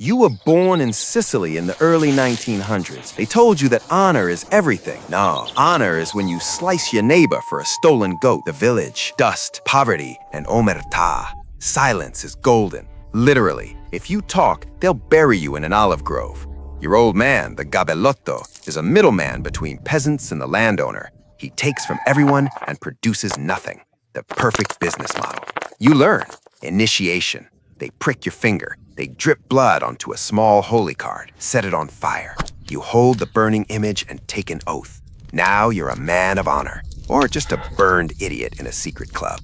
You were born in Sicily in the early 1900s. They told you that honor is everything. No, honor is when you slice your neighbor for a stolen goat. The village, dust, poverty, and omertà. Silence is golden. Literally, if you talk, they'll bury you in an olive grove. Your old man, the gabellotto, is a middleman between peasants and the landowner. He takes from everyone and produces nothing. The perfect business model. You learn. Initiation. They prick your finger. They drip blood onto a small holy card, set it on fire. You hold the burning image and take an oath. Now you're a man of honor, or just a burned idiot in a secret club.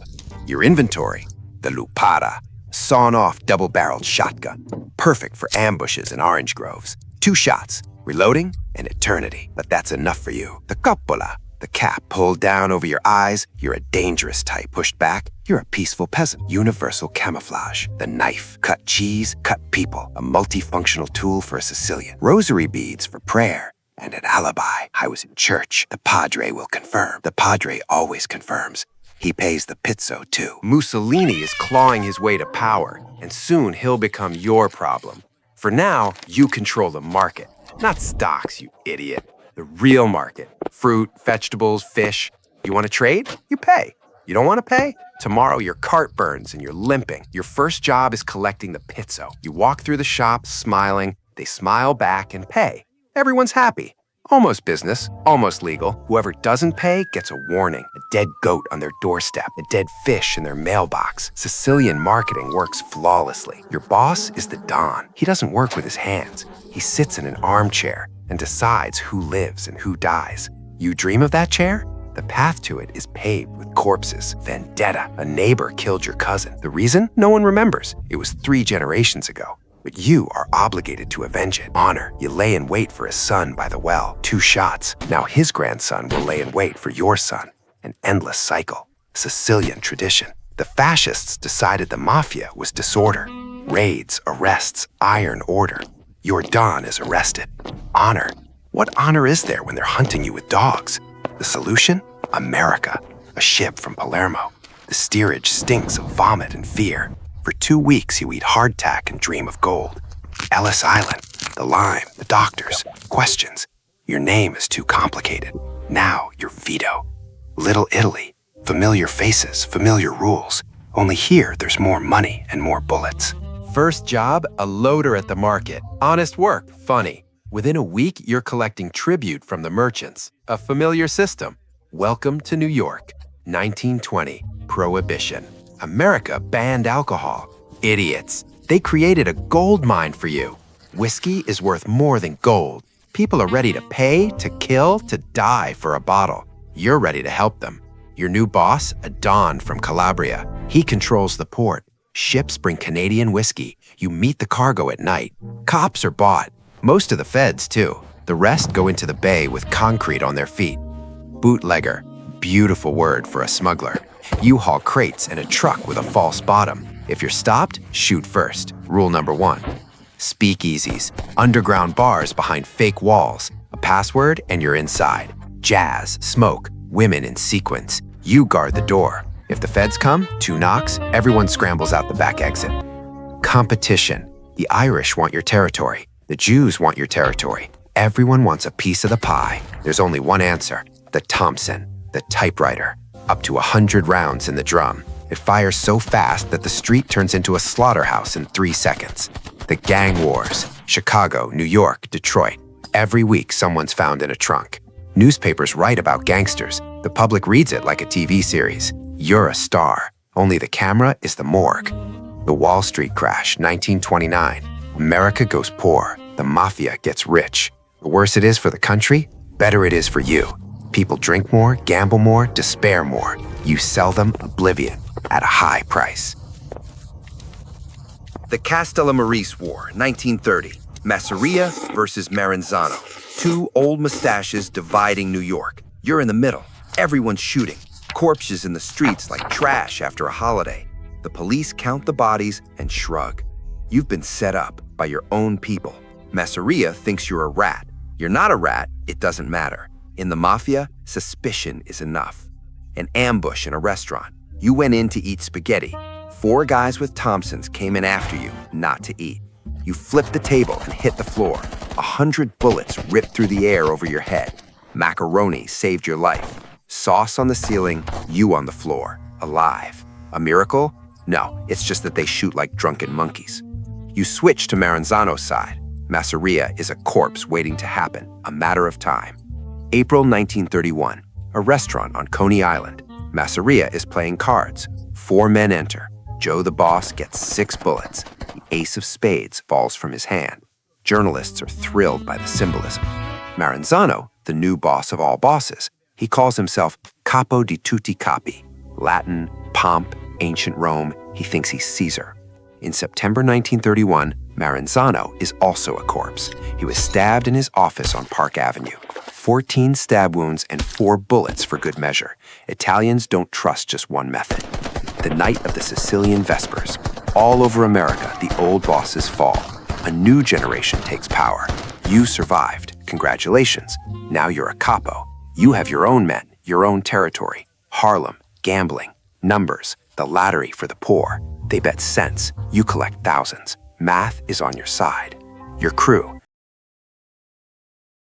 Your inventory, the lupara, sawn-off double-barreled shotgun, perfect for ambushes in orange groves. 2 shots, reloading, and eternity. But that's enough for you. The coppola, the cap pulled down over your eyes, you're a dangerous type. Pushed back, you're a peaceful peasant. Universal camouflage. The knife, cut cheese, cut people. A multifunctional tool for a Sicilian. Rosary beads for prayer. And an alibi. I was in church. The padre will confirm. The padre always confirms. He pays the pizzo too. Mussolini is clawing his way to power, and soon he'll become your problem. For now, you control the market. Not stocks, you idiot. The real market. Fruit, vegetables, fish. You want to trade? You pay. You don't want to pay? Tomorrow your cart burns and you're limping. Your first job is collecting the pizzo. You walk through the shop smiling. They smile back and pay. Everyone's happy. Almost business, almost legal. Whoever doesn't pay gets a warning. A dead goat on their doorstep. A dead fish in their mailbox. Sicilian marketing works flawlessly. Your boss is the Don. He doesn't work with his hands. He sits in an armchair and decides who lives and who dies. You dream of that chair? The path to it is paved with corpses. Vendetta. A neighbor killed your cousin. The reason? No one remembers. It was 3 generations ago. But you are obligated to avenge it. Honor. You lay in wait for his son by the well. 2 shots. Now his grandson will lay in wait for your son. An endless cycle. Sicilian tradition. The fascists decided the mafia was disorder. Raids, arrests, iron order. Your Don is arrested. Honor. What honor is there when they're hunting you with dogs? The solution? America. A ship from Palermo. The steerage stinks of vomit and fear. For 2 weeks, you eat hardtack and dream of gold. Ellis Island, the lime, the doctors, questions. Your name is too complicated. Now you're Vito. Little Italy, familiar faces, familiar rules. Only here, there's more money and more bullets. First job, a loader at the market. Honest work, funny. Within a week, you're collecting tribute from the merchants. A familiar system. Welcome to New York. 1920, Prohibition. America banned alcohol. Idiots. They created a gold mine for you. Whiskey is worth more than gold. People are ready to pay, to kill, to die for a bottle. You're ready to help them. Your new boss, a Don from Calabria. He controls the port. Ships bring Canadian whiskey. You meet the cargo at night. Cops are bought. Most of the feds, too. The rest go into the bay with concrete on their feet. Bootlegger. Beautiful word for a smuggler. You haul crates in a truck with a false bottom. If you're stopped, shoot first. Rule number 1. Speakeasies. Underground bars behind fake walls. A password and you're inside. Jazz, smoke, women in sequins. You guard the door. If the feds come, 2 knocks, everyone scrambles out the back exit. Competition. The Irish want your territory. The Jews want your territory. Everyone wants a piece of the pie. There's only one answer. The Thompson. The typewriter. Up to 100 rounds in the drum. It fires so fast that the street turns into a slaughterhouse in 3 seconds. The gang wars. Chicago, New York, Detroit. Every week someone's found in a trunk. Newspapers write about gangsters. The public reads it like a TV series. You're a star. Only the camera is the morgue. The Wall Street crash, 1929. America goes poor. The mafia gets rich. The worse it is for the country, better it is for you. People drink more, gamble more, despair more. You sell them oblivion at a high price. The Castellammarese War, 1930. Masseria versus Maranzano. 2 old mustaches dividing New York. You're in the middle. Everyone's shooting. Corpses in the streets like trash after a holiday. The police count the bodies and shrug. You've been set up by your own people. Masseria thinks you're a rat. You're not a rat, it doesn't matter. In the mafia, suspicion is enough. An ambush in a restaurant. You went in to eat spaghetti. 4 guys with Thompsons came in after you, not to eat. You flip the table and hit the floor. 100 bullets ripped through the air over your head. Macaroni saved your life. Sauce on the ceiling, you on the floor, alive. A miracle? No, it's just that they shoot like drunken monkeys. You switch to Maranzano's side. Masseria is a corpse waiting to happen, a matter of time. April 1931, a restaurant on Coney Island. Masseria is playing cards. 4 men enter. Joe the boss gets 6 bullets. The ace of spades falls from his hand. Journalists are thrilled by the symbolism. Maranzano, the new boss of all bosses, he calls himself capo di tutti capi. Latin, pomp, ancient Rome, he thinks he's Caesar. In September 1931, Maranzano is also a corpse. He was stabbed in his office on Park Avenue. 14 stab wounds and 4 bullets for good measure. Italians don't trust just one method. The night of the Sicilian Vespers. All over America, the old bosses fall. A new generation takes power. You survived. Congratulations. Now you're a capo. You have your own men, your own territory. Harlem, gambling, numbers, the lottery for the poor. They bet cents. You collect thousands. Math is on your side. Your crew,